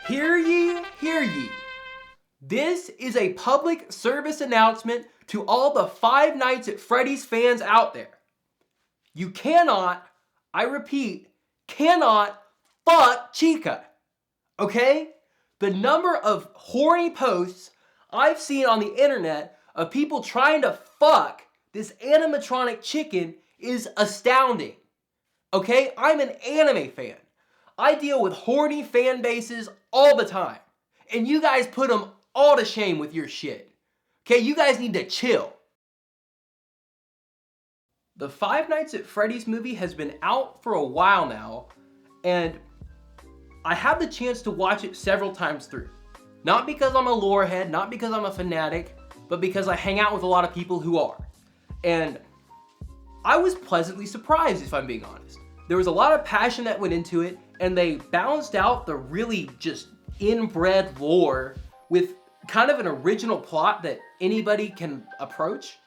Hear ye, hear ye. This is a public service announcement to all the Five Nights at Freddy's fans out there. You cannot, I repeat, cannot fuck Chica. Okay? The number of horny posts I've seen on the internet of people trying to fuck this animatronic chicken is astounding. Okay? I'm an anime fan. I deal with horny fan bases all the time. And you guys put them all to shame with your shit. Okay? You guys need to chill. The Five Nights at Freddy's movie has been out for a while now, and I had the chance to watch it several times through. Not because I'm a lore head, not because I'm a fanatic, but because I hang out with a lot of people who are. And I was pleasantly surprised, if I'm being honest. There was a lot of passion that went into it, and they balanced out the really just inbred lore with kind of an original plot that anybody can approach.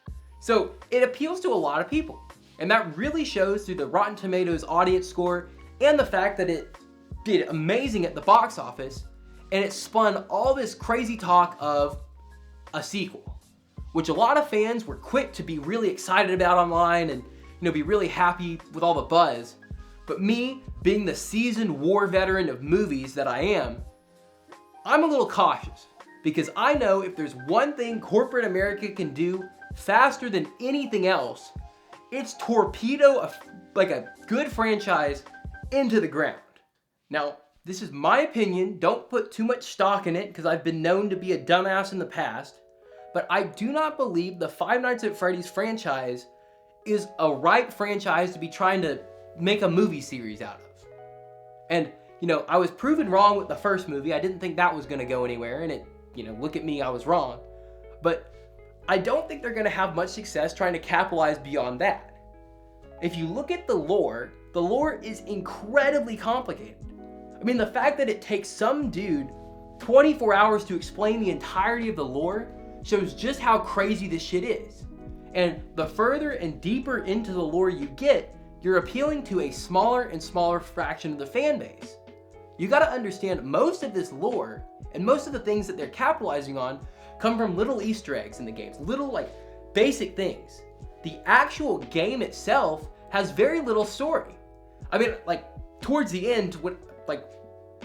So it appeals to a lot of people. And that really shows through the Rotten Tomatoes audience score and the fact that it did amazing at the box office, and it spun all this crazy talk of a sequel, which a lot of fans were quick to be really excited about online and be really happy with all the buzz. But me, being the seasoned war veteran of movies that I am, I'm a little cautious, because I know if there's one thing corporate America can do faster than anything else, it's torpedo a good franchise into the ground. Now, this is my opinion. Don't put too much stock in it, because I've been known to be a dumbass in the past. But I do not believe the Five Nights at Freddy's franchise is a right franchise to be trying to make a movie series out of. And, I was proven wrong with the first movie. I didn't think that was going to go anywhere, and look at me, I was wrong. But I don't think they're going to have much success trying to capitalize beyond that. If you look at the lore is incredibly complicated. I mean, the fact that it takes some dude 24 hours to explain the entirety of the lore shows just how crazy this shit is. And the further and deeper into the lore you get, you're appealing to a smaller and smaller fraction of the fan base. You gotta understand, most of this lore and most of the things that they're capitalizing on come from little Easter eggs in the games, little basic things. The actual game itself has very little story. I mean, towards the end,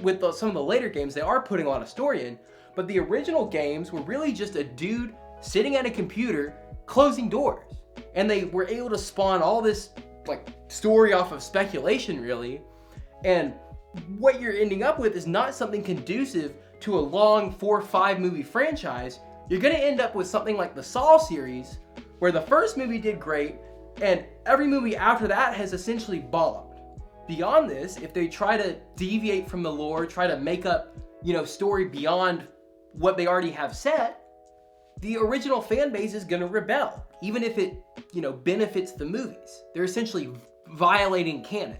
with some of the later games, they are putting a lot of story in, but the original games were really just a dude sitting at a computer closing doors. And they were able to spawn all this story off of speculation, really. And what you're ending up with is not something conducive to a long 4 or 5 movie franchise. You're gonna end up with something like the Saw series, where the first movie did great, and every movie after that has essentially bombed. Beyond this, if they try to deviate from the lore, try to make up, story beyond what they already have set, the original fan base is gonna rebel, even if it, benefits the movies. They're essentially violating canon,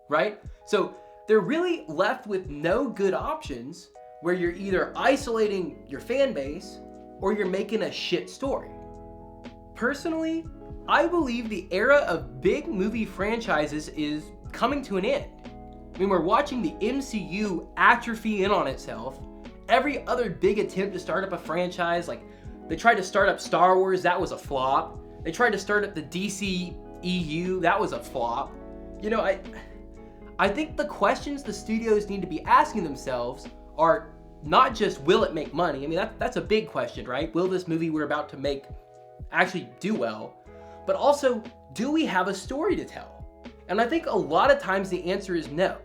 right? So they're really left with no good options, where you're either isolating your fan base or you're making a shit story. Personally, I believe the era of big movie franchises is coming to an end. I mean, we're watching the MCU atrophy in on itself. Every other big attempt to start up a franchise, they tried to start up Star Wars, that was a flop. They tried to start up the DC EU, that was a flop. I think the questions the studios need to be asking themselves are not just, will it make money? I mean, that's a big question, right? Will this movie we're about to make actually do well? But also, do we have a story to tell? And I think a lot of times the answer is no.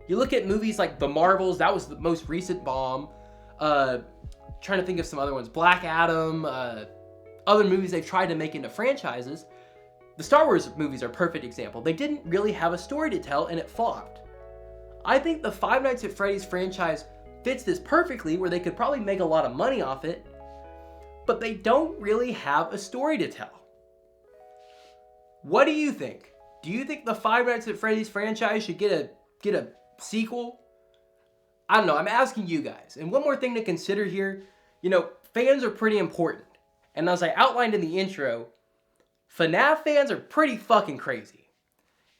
You look at movies like The Marvels, that was the most recent bomb. Trying to think of some other ones. Black Adam, other movies they've tried to make into franchises. The Star Wars movies are a perfect example. They didn't really have a story to tell, and it flopped. I think the Five Nights at Freddy's franchise fits this perfectly, where they could probably make a lot of money off it, but they don't really have a story to tell. What do you think? Do you think the Five Nights at Freddy's franchise should get a sequel? I don't know, I'm asking you guys. And one more thing to consider here, fans are pretty important. And as I outlined in the intro, FNAF fans are pretty fucking crazy.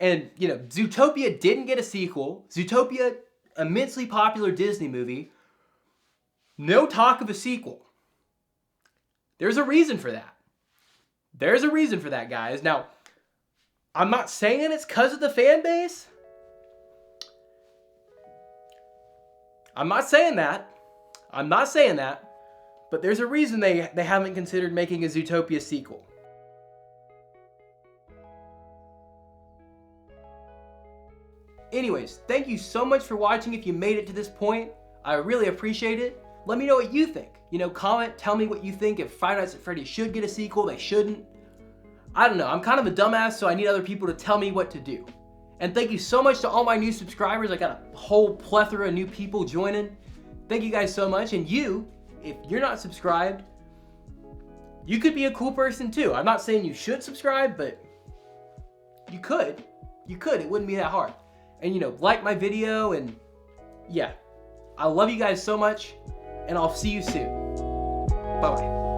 And, Zootopia didn't get a sequel. Zootopia, immensely popular Disney movie, No talk of a sequel. There's a reason for that. There's a reason for that, guys. Now, I'm not saying it's because of the fan base. I'm not saying that. I'm not saying that. But there's a reason they haven't considered making a Zootopia sequel. Anyways, thank you so much for watching if you made it to this point. I really appreciate it. Let me know what you think. You know, comment, tell me what you think. If Five Nights at Freddy's should get a sequel, they shouldn't. I don't know. I'm kind of a dumbass, so I need other people to tell me what to do. And thank you so much to all my new subscribers. I got a whole plethora of new people joining. Thank you guys so much. And you, if you're not subscribed, you could be a cool person too. I'm not saying you should subscribe, but you could. You could. It wouldn't be that hard. And, you know, like my video, and yeah. I love you guys so much, and I'll see you soon. Bye-bye.